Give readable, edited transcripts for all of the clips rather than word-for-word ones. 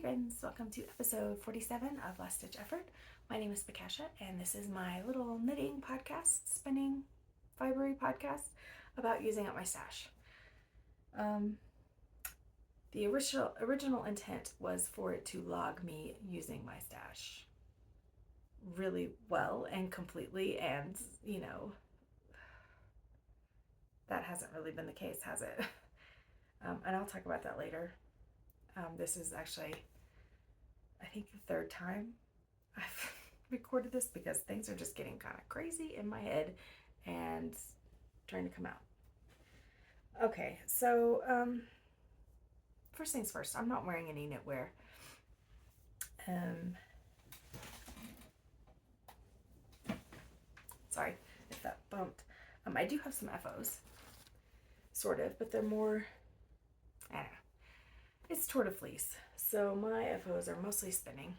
friends, welcome to episode 47 of Last Stitch Effort. My name is Pacasha, and this is my little knitting podcast, spinning, fibery podcast about using up my stash. The original intent was for it to log me using my stash really well and completely, and that hasn't really been the case, has it? And I'll talk about that later. This is actually, I think, the third time I've recorded this because things are just getting kind of crazy in my head and trying to come out. Okay, so first things first, I'm not wearing any knitwear. Sorry if that bumped. I do have some FOs, sort of, but they're more, I don't know. It's Tour de Fleece, so my FOs are mostly spinning.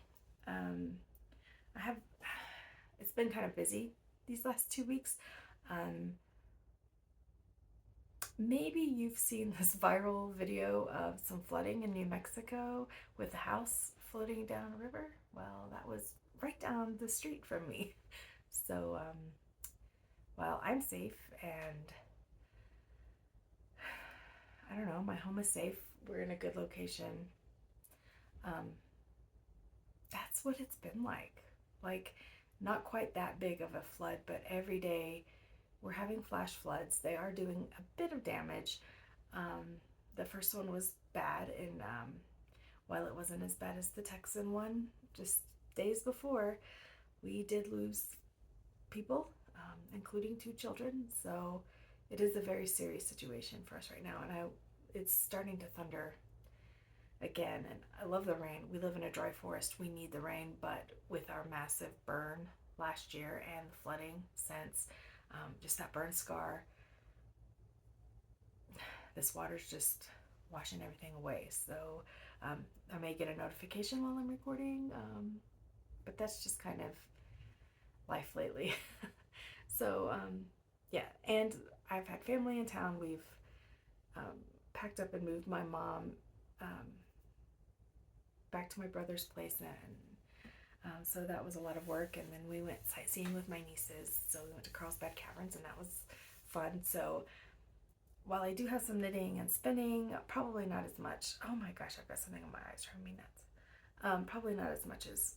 It's been kind of busy these last 2 weeks. Maybe you've seen this viral video of some flooding in New Mexico with a house floating down a river. Well, that was right down the street from me. So, well, I'm safe, and I don't know, my home is safe. We're in a good location. That's what it's been like. Like, not quite that big of a flood, but every day we're having flash floods. They are doing a bit of damage. The first one was bad, and while it wasn't as bad as the Texan one, just days before, we did lose people, including 2 children. So it is a very serious situation for us right now, and it's starting to thunder again, and I love the rain. We live in a dry forest. We need the rain, but with our massive burn last year and the flooding since, just that burn scar, this water's just washing everything away. So I may get a notification while I'm recording, but that's just kind of life lately. So yeah, and I've had family in town. We've packed up and moved my mom back to my brother's place, and so that was a lot of work. And then we went sightseeing with my nieces, so we went to Carlsbad Caverns, and that was fun. So while I do have some knitting and spinning, probably not as much. Oh my gosh, I've got something in my eyes driving me nuts. Probably not as much as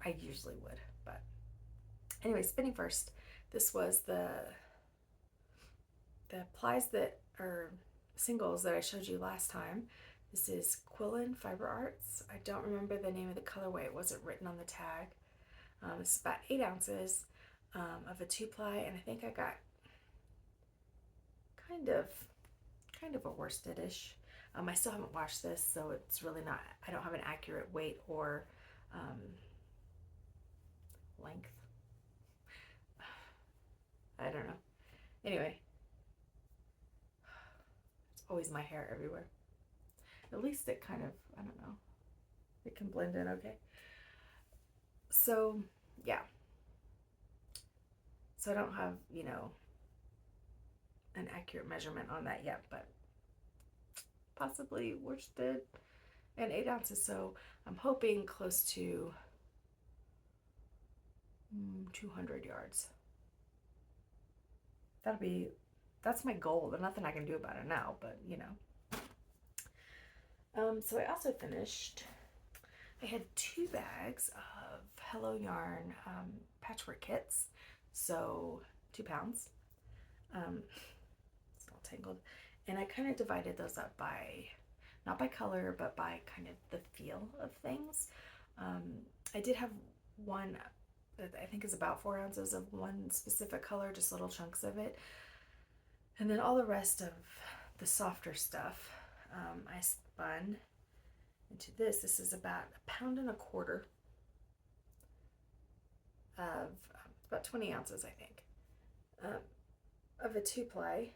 I usually would, but anyway, spinning first. This was the plies that are singles that I showed you last time. This is Quillin Fiber Arts. I don't remember the name of the colorway. It wasn't written on the tag. It's about 8 ounces of a 2-ply, and I think I got kind of a worsted-ish. I still haven't washed this, so it's really not, I don't have an accurate weight or length. I don't know. Anyway, it's always my hair everywhere. At least it kind of, I don't know, it can blend in okay. So yeah, so I don't have, an accurate measurement on that yet, but possibly worsted, and 8 ounces. So I'm hoping close to 200 yards. That's my goal. There's nothing I can do about it now, but so I also finished, I had 2 bags of Hello Yarn Patchwork Kits, so 2 pounds. It's all tangled, and I kind of divided those up by, not by color, but by kind of the feel of things. I did have one that I think is about 4 ounces of one specific color, just little chunks of it, and then all the rest of the softer stuff I spun into this. This is about 1.25 pounds of about 20 ounces, I think, of a 2-ply.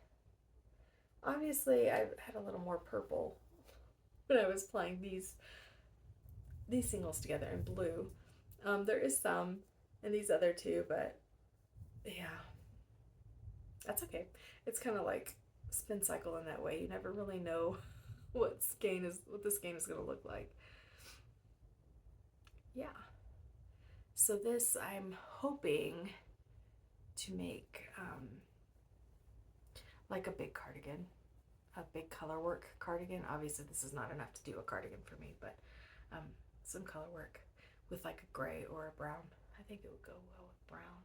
Obviously, I had a little more purple when I was plying these singles together in blue. There is some in these other 2, but yeah, that's okay. It's kind of like spin cycle in that way. You never really know what the skein is going to look like. Yeah. So this I'm hoping to make like a big cardigan, a big color work cardigan. Obviously this is not enough to do a cardigan for me, but some color work with like a gray or a brown. I think it would go well with brown.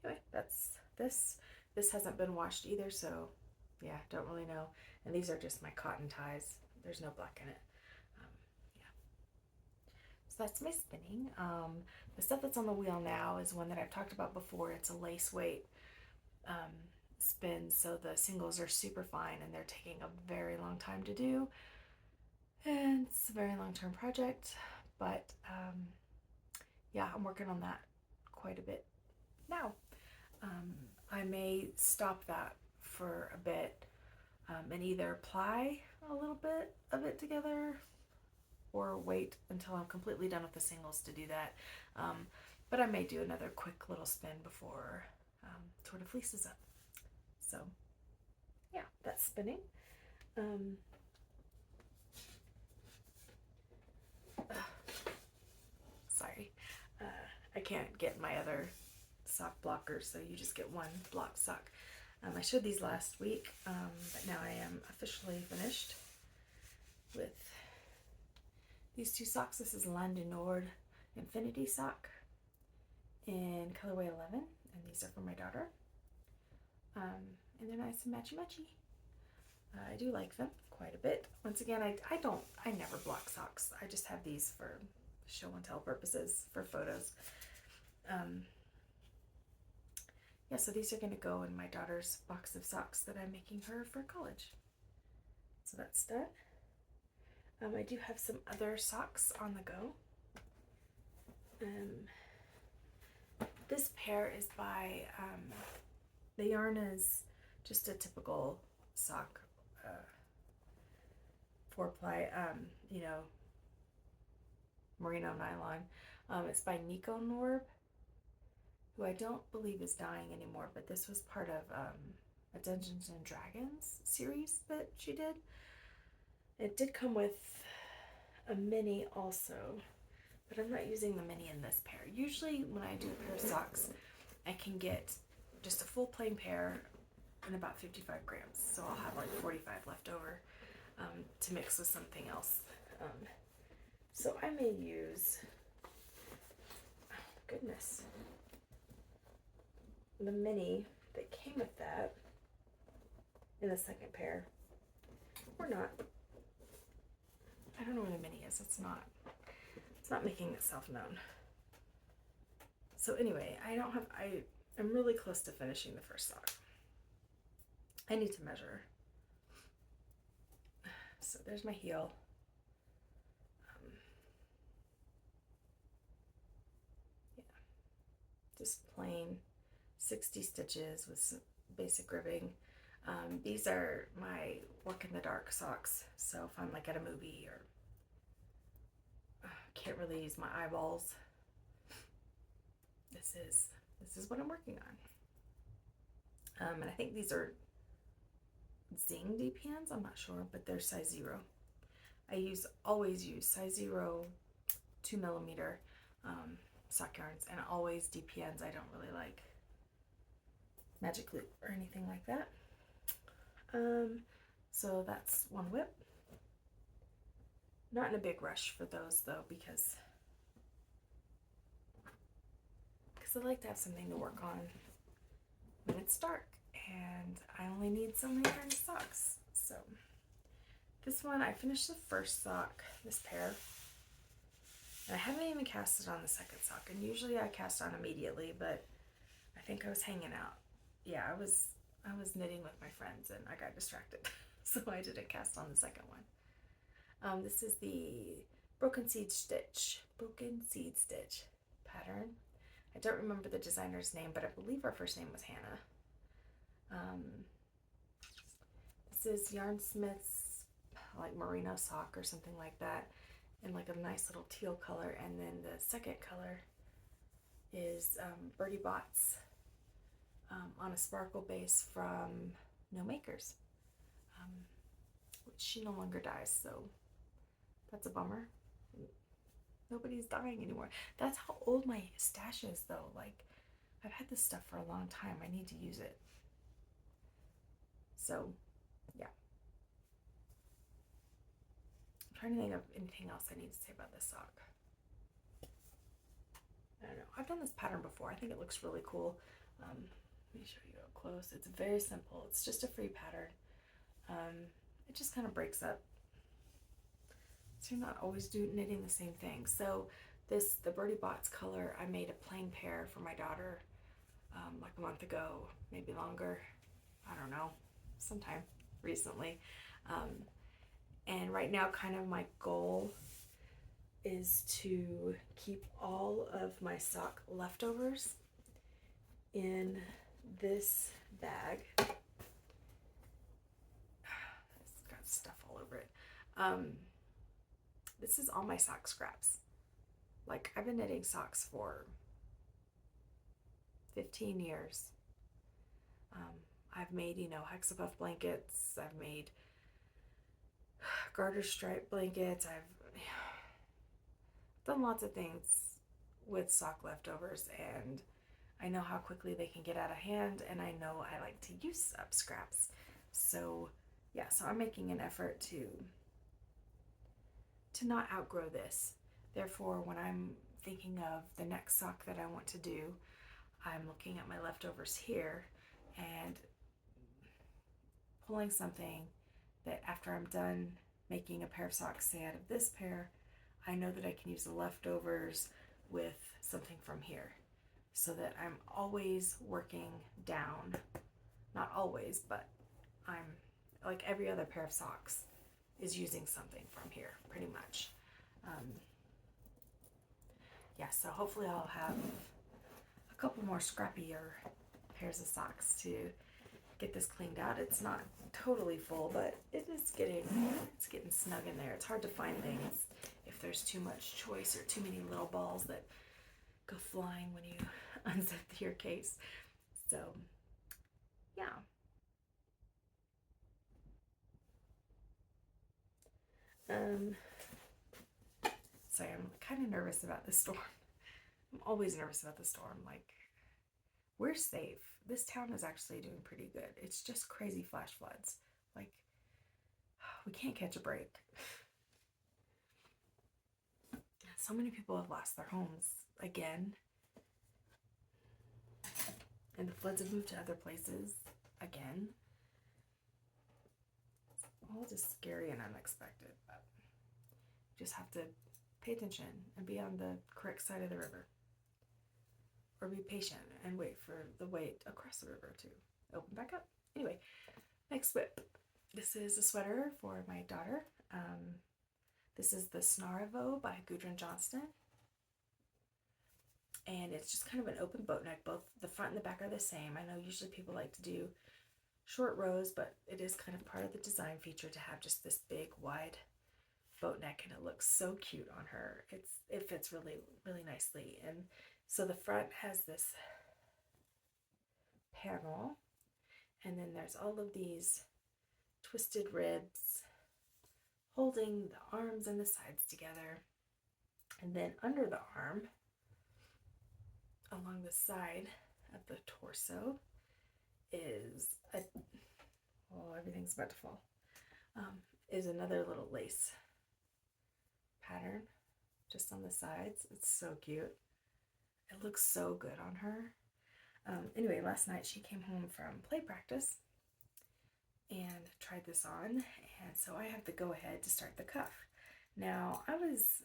Anyway, that's this. This hasn't been washed either, so yeah, don't really know. And these are just my cotton ties. There's no black in it. Yeah. So that's my spinning. The stuff that's on the wheel now is one that I've talked about before. It's a Laceweight spin, so the singles are super fine and they're taking a very long time to do. And it's a very long-term project, but yeah, I'm working on that quite a bit now. I may stop that for a bit and either apply a little bit of it together or wait until I'm completely done with the singles to do that. But I may do another quick little spin before Tour de Fleece is up. So yeah, that's spinning. Sorry, I can't get my other sock blockers, so you just get one block sock. I showed these last week, but now I am officially finished with these two socks. This is Laines du Nord Infinity sock in colorway 11, and these are for my daughter. And they're nice and matchy-matchy. I do like them quite a bit. Once again, I never block socks. I just have these for show and tell purposes, for photos. Yeah, so these are going to go in my daughter's box of socks that I'm making her for college. So that's done. I do have some other socks on the go. This pair is by, the yarn is just a typical sock, 4-ply, you know, merino nylon. It's by Nico Norb, who I don't believe is dying anymore, but this was part of a Dungeons and Dragons series that she did. It did come with a mini also, but I'm not using the mini in this pair. Usually when I do a pair of socks, I can get just a full plain pair in about 55 grams. So I'll have like 45 left over to mix with something else. So I may use, oh goodness, the mini that came with that in the second pair, or not. I don't know where the mini is. It's not making itself known. So anyway, I'm really close to finishing the first sock. I need to measure. So there's my heel. Yeah, just plain 60 stitches with some basic ribbing. These are my work in the dark socks. So if I'm like at a movie or can't really use my eyeballs, this is what I'm working on. And I think these are Zing DPNs, I'm not sure, but they're size 0. I always use size 0 2mm sock yarns, and always DPNs. I don't really like magic loop or anything like that. So that's one whip. Not in a big rush for those though, because I like to have something to work on when it's dark, and I only need so many kinds of socks. So this one, I finished the first sock, this pair, and I haven't even casted on the second sock, and usually I cast on immediately, but I think I was hanging out. Yeah, I was knitting with my friends and I got distracted, so I didn't cast on the second one. This is the Broken Seed Stitch pattern. I don't remember the designer's name, but I believe her first name was Hannah. This is Yarnsmith's like merino sock or something like that, in like a nice little teal color, and then the second color is Bertie Bott's on a sparkle base from GnomeAcres, which she no longer dies, so that's a bummer. Nobody's dying anymore. That's how old my stash is, though. Like, I've had this stuff for a long time. I need to use it. So, yeah. I'm trying to think of anything else I need to say about this sock. I don't know. I've done this pattern before. I think it looks really cool. Let me show you up close. It's very simple. It's just a free pattern. It just kind of breaks up. So you're not always knitting the same thing. So the Bertie Bott's color, I made a plain pair for my daughter like a month ago, maybe longer. I don't know, sometime recently. And right now, kind of my goal is to keep all of my sock leftovers in this bag. It's got stuff all over it. This is all my sock scraps. Like, I've been knitting socks for 15 years. I've made, hexapuff blankets. I've made garter stripe blankets. I've done lots of things with sock leftovers, and I know how quickly they can get out of hand, and I know I like to use up scraps. So yeah, so I'm making an effort to not outgrow this. Therefore, when I'm thinking of the next sock that I want to do, I'm looking at my leftovers here and pulling something that after I'm done making a pair of socks, say out of this pair, I know that I can use the leftovers with something from here, so that I'm always working down. Not always, but I'm like every other pair of socks is using something from here, pretty much. Yeah, so hopefully I'll have a couple more scrappier pairs of socks to get this cleaned out. It's not totally full, but it's getting snug in there. It's hard to find things if there's too much choice or too many little balls that go flying when you unzip your case. So yeah. Sorry, I'm kind of nervous about the storm. I'm always nervous about the storm. Like, we're safe. This town is actually doing pretty good. It's just crazy flash floods. Like, we can't catch a break. So many people have lost their homes again. And the floods have moved to other places again. It's all just scary and unexpected, but you just have to pay attention and be on the correct side of the river. Or be patient and wait for the weight across the river to open back up. Anyway, next whip. This is a sweater for my daughter. This is the Snarvo by Gudrun Johnston. And it's just kind of an open boat neck. Both the front and the back are the same. I know usually people like to do short rows, but it is kind of part of the design feature to have just this big, wide boat neck, and it looks so cute on her. It fits really, really nicely. And so the front has this panel, and then there's all of these twisted ribs holding the arms and the sides together. And then under the arm, along the side of the torso, is everything's about to fall. Is another little lace pattern just on the sides. It's so cute. It looks so good on her. Anyway, last night she came home from play practice and tried this on, and so I have to go ahead to start the cuff. Now, I was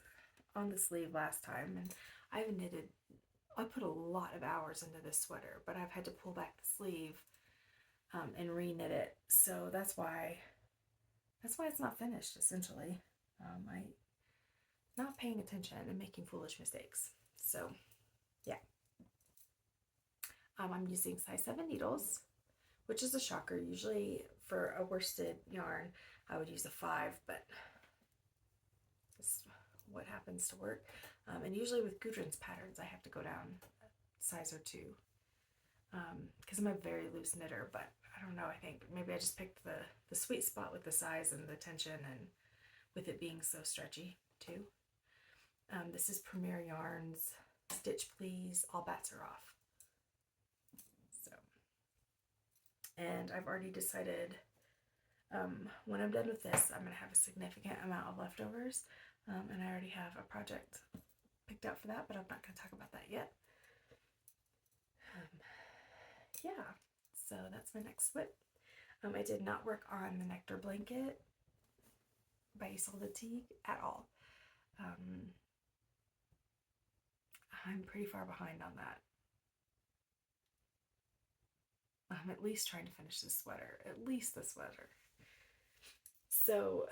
on the sleeve last time, and I put a lot of hours into this sweater, but I've had to pull back the sleeve and re-knit it, so that's why it's not finished, essentially. I'm not paying attention and making foolish mistakes. So yeah. I'm using size 7 needles, which is a shocker. Usually for a worsted yarn, I would use a 5, but this is what happens to work. And usually with Gudrun's patterns, I have to go down a size or 2 because I'm a very loose knitter, but I don't know, I think maybe I just picked the sweet spot with the size and the tension, and with it being so stretchy too. This is Premier Yarns Stitch Please, All Bats Are Off. So, and I've already decided when I'm done with this, I'm going to have a significant amount of leftovers, and I already have a project picked out for that, but I'm not going to talk about that yet. Yeah, so that's my next whip. I did not work on the Nectar Blanket by Isolde Teague at all. I'm pretty far behind on that. I'm at least trying to finish this sweater, at least the sweater. So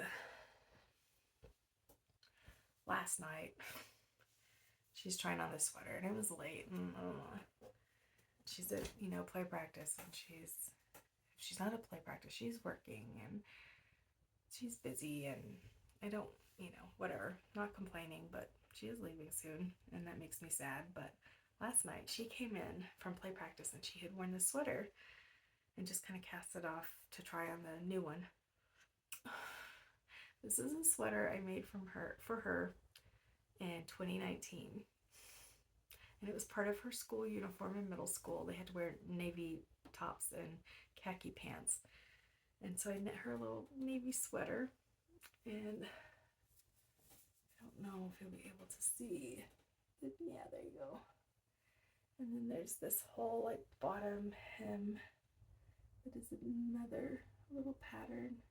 last night she's trying on this sweater, and it was late, and she's at play practice, and she's not at play practice, she's working and she's busy, and I don't, whatever, not complaining, but she is leaving soon, and that makes me sad. But last night she came in from play practice, and she had worn this sweater and just kind of cast it off to try on the new one. This is a sweater I made for her in 2019. And it was part of her school uniform in middle school. They had to wear navy tops and khaki pants. And so I knit her a little navy sweater. And I don't know if you'll be able to see. Yeah, there you go. And then there's this whole bottom hem that is another little pattern.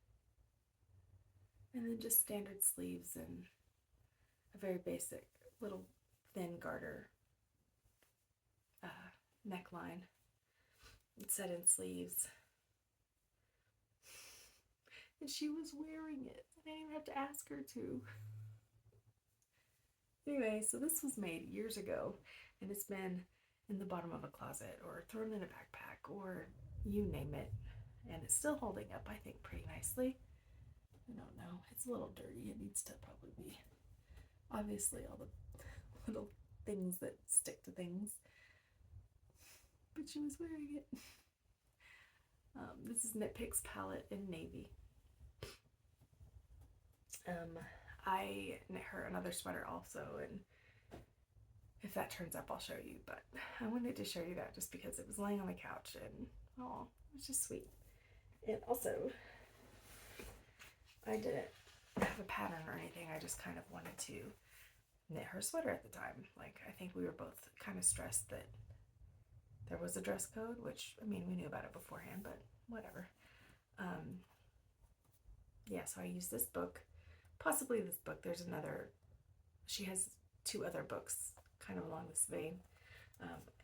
And then just standard sleeves and a very basic little thin garter neckline and set-in sleeves. And she was wearing it. I didn't even have to ask her to. Anyway, so this was made years ago, and it's been in the bottom of a closet or thrown in a backpack or you name it, and it's still holding up, I think, pretty nicely. I don't know, it's a little dirty. It needs to probably be, obviously, all the little things that stick to things, but she was wearing it. This is Knit Picks palette in navy. I knit her another sweater also, and if that turns up, I'll show you, but I wanted to show you that just because it was laying on the couch, and oh, it was just sweet. And also, I didn't have a pattern or anything, I just kind of wanted to knit her sweater at the time. I think we were both kind of stressed that there was a dress code, which, I mean, we knew about it beforehand, but whatever. Yeah, so I used this book, possibly this book. There's another, she has 2 other books kind of along this vein,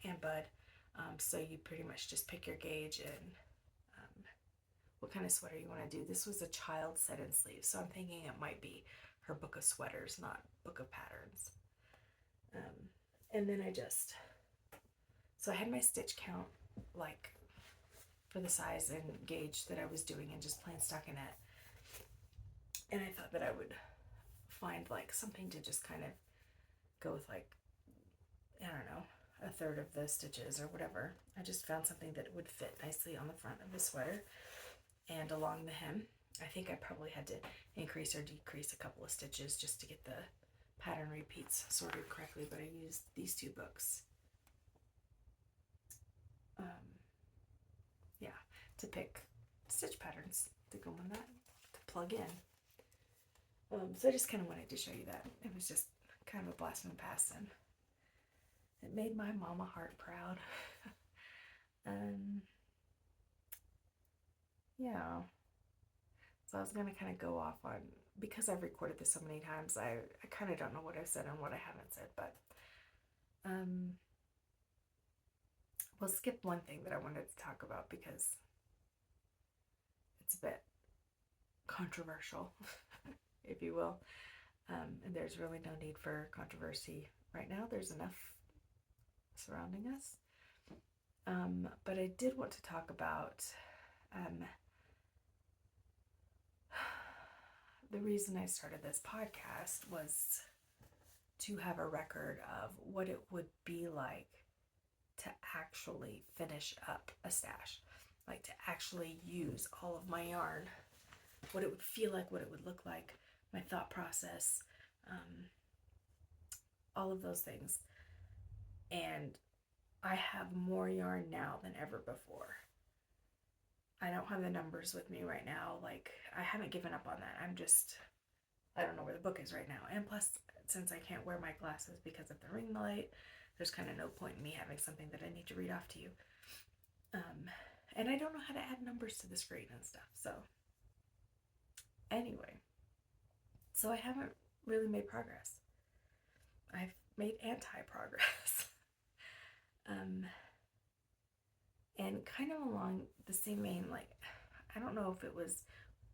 and Bud. So you pretty much just pick your gauge and what kind of sweater you want to do. This was a child set-in sleeve, so I'm thinking it might be her book of sweaters, not book of patterns. And then so I had my stitch count for the size and gauge that I was doing and just plain stockinette. And I thought that I would find something to just kind of go with I don't know, a third of the stitches or whatever. I just found something that would fit nicely on the front of the sweater and along the hem. I think I probably had to increase or decrease a couple of stitches just to get the pattern repeats sorted correctly, but I used these 2 books. Yeah, to pick stitch patterns to go on that, to plug in. So I just kind of wanted to show you that. It was just kind of a blast from the past, and it made my mama heart proud. Yeah. So I was going to kind of go off on, because I've recorded this so many times, I kind of don't know what I've said and what I haven't said, but we'll skip one thing that I wanted to talk about because it's a bit controversial, if you will. And there's really no need for controversy right now. There's enough surrounding us. But I did want to talk about the reason I started this podcast was to have a record of what it would be like to actually finish up a stash. like to actually use all of my yarn, what it would feel like, what it would look like, my thought process, all of those things. And I have more yarn now than ever before. I don't have the numbers with me right now. Like, I haven't given up on that. I don't know where the book is right now. And plus, since I can't wear my glasses because of the ring light, there's kind of no point in me having something that I need to read off to you. And I don't know how to add numbers to the screen and stuff. So anyway, so I haven't really made progress. I've made anti-progress. And kind of along the same vein, like, I don't know if it was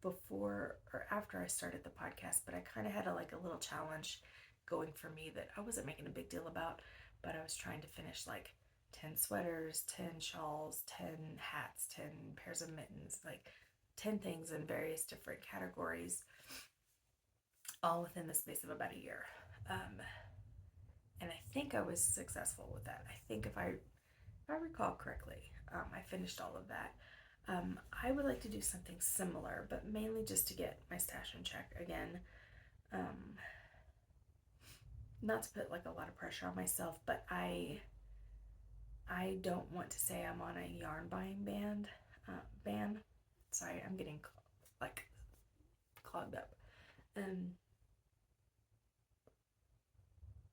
before or after I started the podcast, but I kind of had a little challenge going for me that I wasn't making a big deal about, but I was trying to finish like 10 sweaters, 10 shawls, 10 hats, 10 pairs of mittens, like 10 things in various different categories, all within the space of about a year. And I think I was successful with that. I think if I recall correctly, I finished all of that. I would like to do something similar, but mainly just to get my stash in check again. Not to put like a lot of pressure on myself, but I don't want to say I'm on a yarn buying ban. Sorry, I'm getting like clogged up.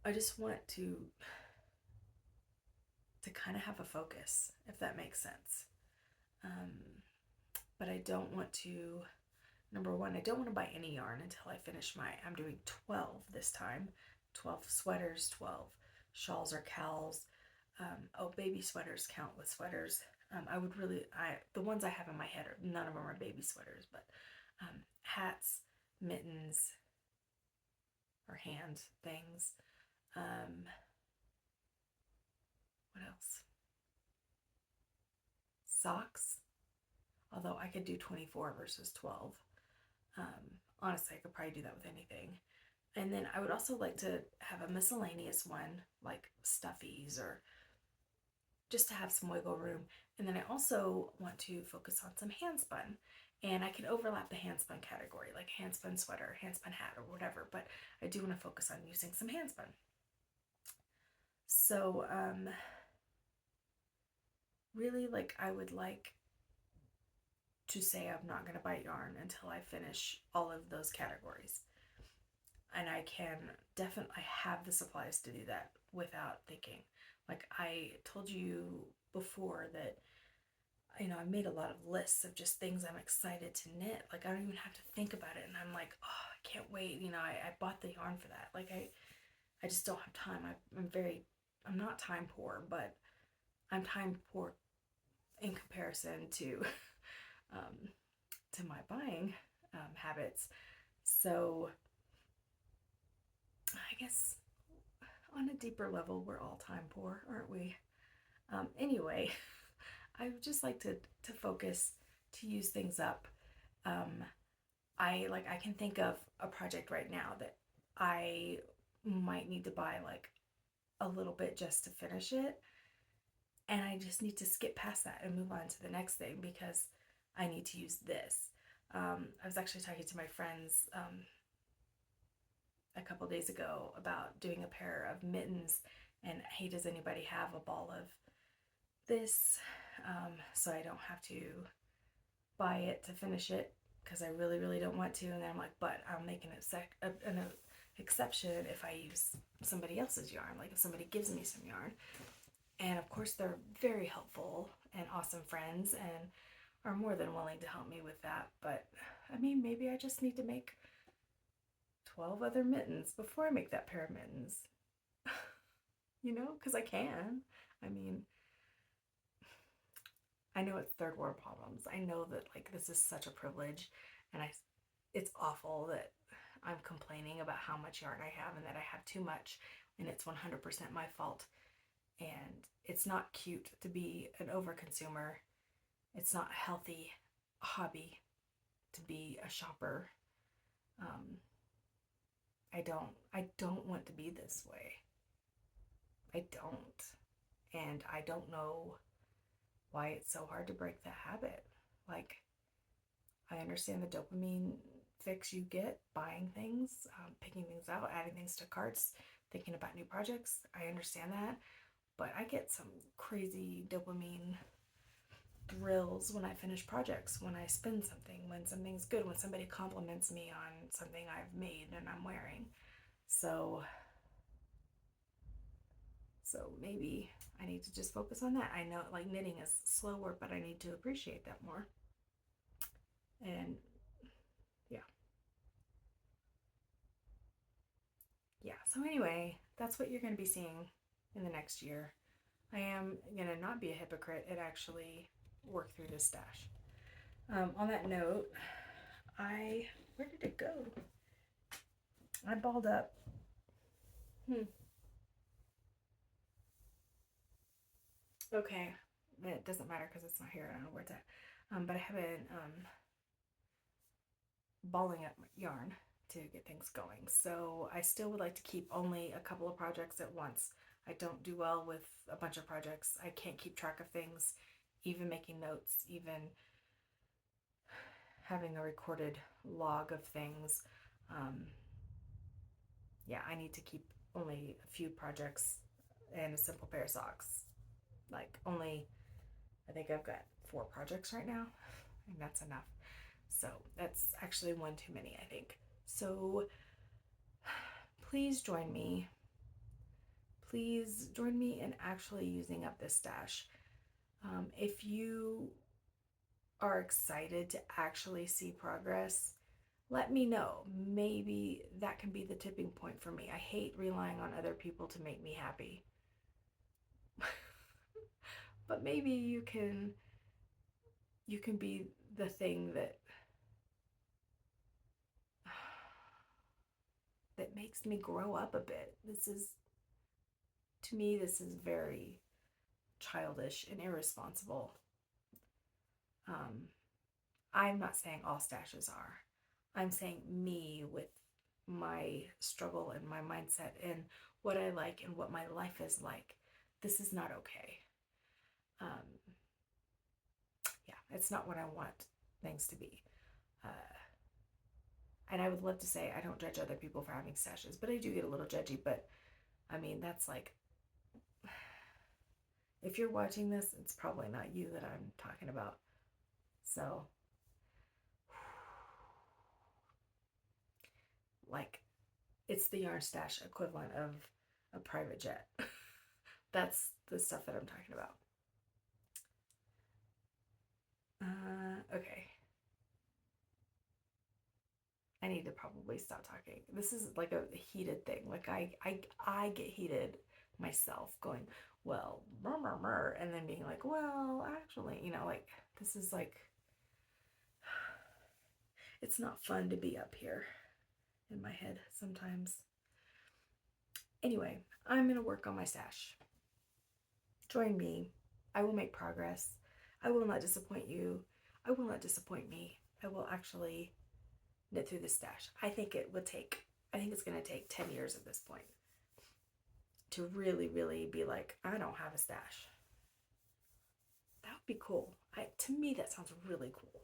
I just want to kind of have a focus, if that makes sense. But I don't want to, number one, I don't want to buy any yarn until I finish I'm doing 12 this time. 12 sweaters, 12 shawls or cowls. Baby sweaters count with sweaters. The ones I have in my head, none of them are baby sweaters, but hats, mittens, or hand things. What else? Socks, although I could do 24 versus 12. Honestly, I could probably do that with anything. And then I would also like to have a miscellaneous one, like stuffies, or just to have some wiggle room. And then I also want to focus on some handspun. And I can overlap the handspun category, like handspun sweater, handspun hat, or whatever, but I do want to focus on using some handspun. So, really, like, I would like to say I'm not going to buy yarn until I finish all of those categories. And I can definitely have the supplies to do that without thinking. Like I told you before that, I made a lot of lists of just things I'm excited to knit. Like I don't even have to think about it. And I'm like, oh, I can't wait. I bought the yarn for that. Like I just don't have time. I'm not time poor, but I'm time poor in comparison to my buying habits. So I guess on a deeper level, we're all time poor, aren't we? Anyway, I would just like to focus, to use things up. I can think of a project right now that I might need to buy like a little bit just to finish it. And I just need to skip past that and move on to the next thing because I need to use this. I was actually talking to my friends a couple days ago about doing a pair of mittens, and hey, does anybody have a ball of this? So I don't have to buy it to finish it because I really, really don't want to. And then I'm like, but I'll make an exception if I use somebody else's yarn, like if somebody gives me some yarn. And of course, they're very helpful and awesome friends and are more than willing to help me with that. But I mean, maybe I just need to make 12 other mittens before I make that pair of mittens. Because I can. I mean, I know it's third world problems. I know that like this is such a privilege, and it's awful that I'm complaining about how much yarn I have and that I have too much, and it's 100% my fault. And it's not cute to be an overconsumer. It's not a healthy hobby to be a shopper. I don't want to be this way. I don't. And I don't know why it's so hard to break the habit. Like, I understand the dopamine fix you get buying things, picking things out, adding things to carts, thinking about new projects. I understand that, but I get some crazy dopamine thrills when I finish projects, when I spin something, when something's good, when somebody compliments me on something I've made and I'm wearing. So maybe I need to just focus on that. I know like knitting is slow work, but I need to appreciate that more. And yeah. Yeah, so anyway, that's what you're going to be seeing in the next year. I am going to not be a hypocrite and actually work through this stash. On that note, where did it go? I balled up. Okay, it doesn't matter because it's not here. I don't know where it's at. But I haven't balling up yarn to get things going. So I still would like to keep only a couple of projects at once. I don't do well with a bunch of projects. I can't keep track of things, even making notes, even having a recorded log of things. Yeah, I need to keep only a few projects and a simple pair of socks. Like only, I think I've got 4 projects right now, and that's enough. So that's actually one too many, I think. So please join me. Please join me in actually using up this stash. If you are excited to actually see progress, let me know. Maybe that can be the tipping point for me. I hate relying on other people to make me happy. But maybe you can be the thing that makes me grow up a bit. To me, this is very childish and irresponsible. I'm not saying all stashes are. I'm saying me with my struggle and my mindset and what I like and what my life is like. This is not okay. Yeah, it's not what I want things to be. And I would love to say I don't judge other people for having stashes, but I do get a little judgy. But I mean, that's like, if you're watching this, it's probably not you that I'm talking about. So, like, it's the yarn stash equivalent of a private jet. That's the stuff that I'm talking about. Okay. I need to probably stop talking. This is like a heated thing. Like I get heated myself, going, well, and then being like, well, actually, like this is like, it's not fun to be up here in my head sometimes. Anyway, I'm gonna work on my stash. Join me. I will make progress. I will not disappoint you. I will not disappoint me. I will actually knit through this stash. I think it's going to take 10 years at this point to really, really be like, I don't have a stash. That would be cool. To me, that sounds really cool.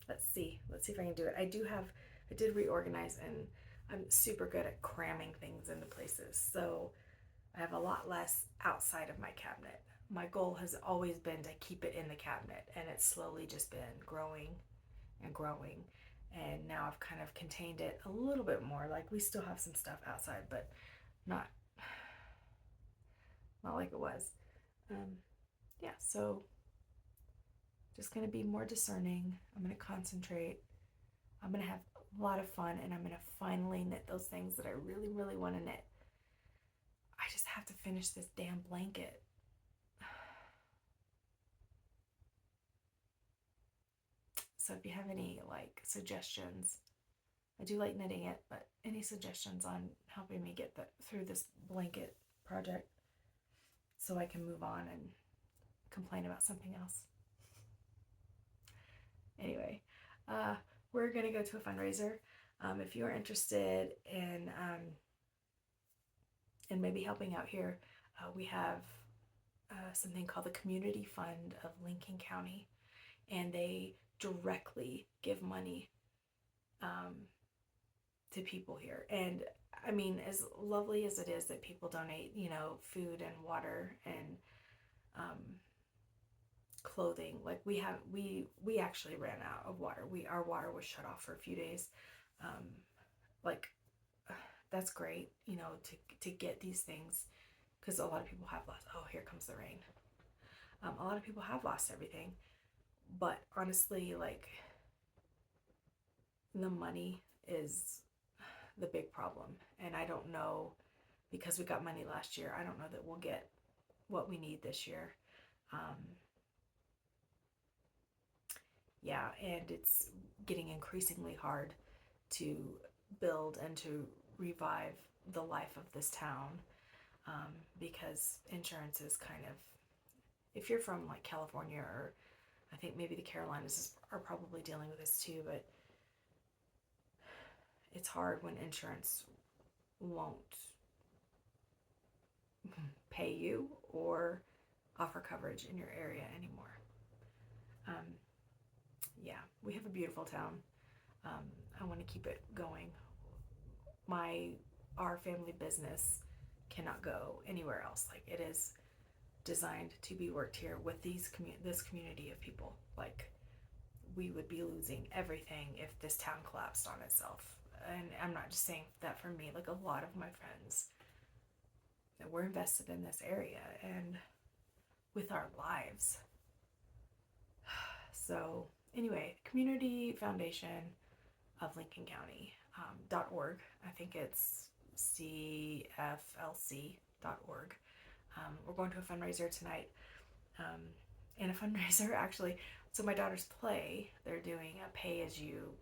Let's see if I can do it. I did reorganize, and I'm super good at cramming things into places. So I have a lot less outside of my cabinet. My goal has always been to keep it in the cabinet, and it's slowly just been growing and growing. And now I've kind of contained it a little bit more. Like, we still have some stuff outside, but not like it was. Yeah, so just going to be more discerning. I'm going to concentrate. I'm going to have a lot of fun, and I'm going to finally knit those things that I really, really want to knit. I just have to finish this damn blanket. So if you have any like suggestions, I do like knitting it, but any suggestions on helping me get through this blanket project so I can move on and complain about something else. Anyway, we're gonna go to a fundraiser. If you're interested in maybe helping out here, We have something called the Community Fund of Lincoln County, and they directly give money to people here. And I mean, as lovely as it is that people donate, you know, food and water and clothing, like we actually ran out of water. Our water was shut off for a few days. Like that's great, you know, to get these things, because a lot of people have lost. Oh, here comes the rain. A lot of people have lost everything, but honestly, like the money is the big problem. And I don't know, because we got money last year, I don't know that we'll get what we need this year. Yeah, and it's getting increasingly hard to build and to revive the life of this town, because insurance is kind of, if you're from like California, or I think maybe the Carolinas are probably dealing with this too, but it's hard when insurance won't pay you or offer coverage in your area anymore. Yeah, we have a beautiful town. I want to keep it going. Our family business cannot go anywhere else. Like, it is designed to be worked here with this community of people. Like, we would be losing everything if this town collapsed on itself. And I'm not just saying that for me, like a lot of my friends that we're invested in this area and with our lives. So anyway, Community Foundation of Lincoln County .org. I think it's cflc.org. We're going to a fundraiser tonight, and a fundraiser actually. So my daughter's play, they're doing a pay as you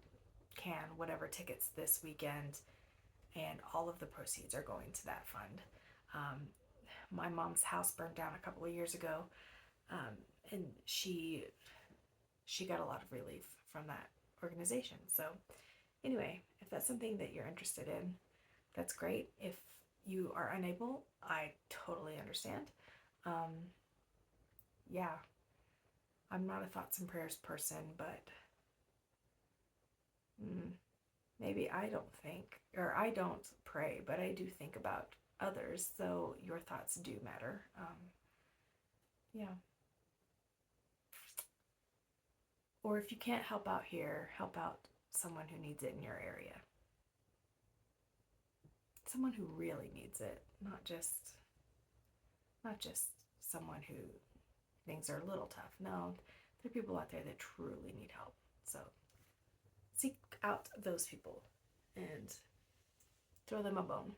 can, whatever tickets this weekend, and all of the proceeds are going to that fund. My mom's house burned down a couple of years ago, and she got a lot of relief from that organization. So anyway, if that's something that you're interested in, that's great. If you are unable, I totally understand. Yeah, I'm not a thoughts and prayers person, but maybe I don't pray, but I do think about others, so your thoughts do matter. Yeah. Or if you can't help out here, help out someone who needs it in your area. Someone who really needs it, not just someone who things are a little tough. No, there are people out there that truly need help. So seek out those people and throw them a bone.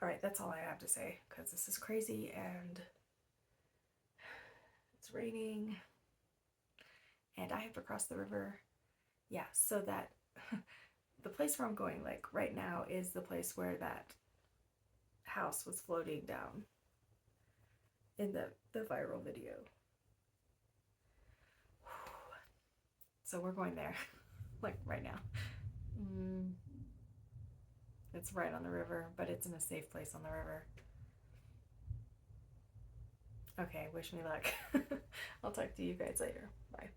All right, that's all I have to say, because this is crazy and it's raining and I have to cross the river. Yeah, so that the place where I'm going, like right now, is the place where that house was floating down in the viral video. So we're going there, like right now. It's right on the river, but it's in a safe place on the river. Okay, wish me luck. I'll talk to you guys later. Bye.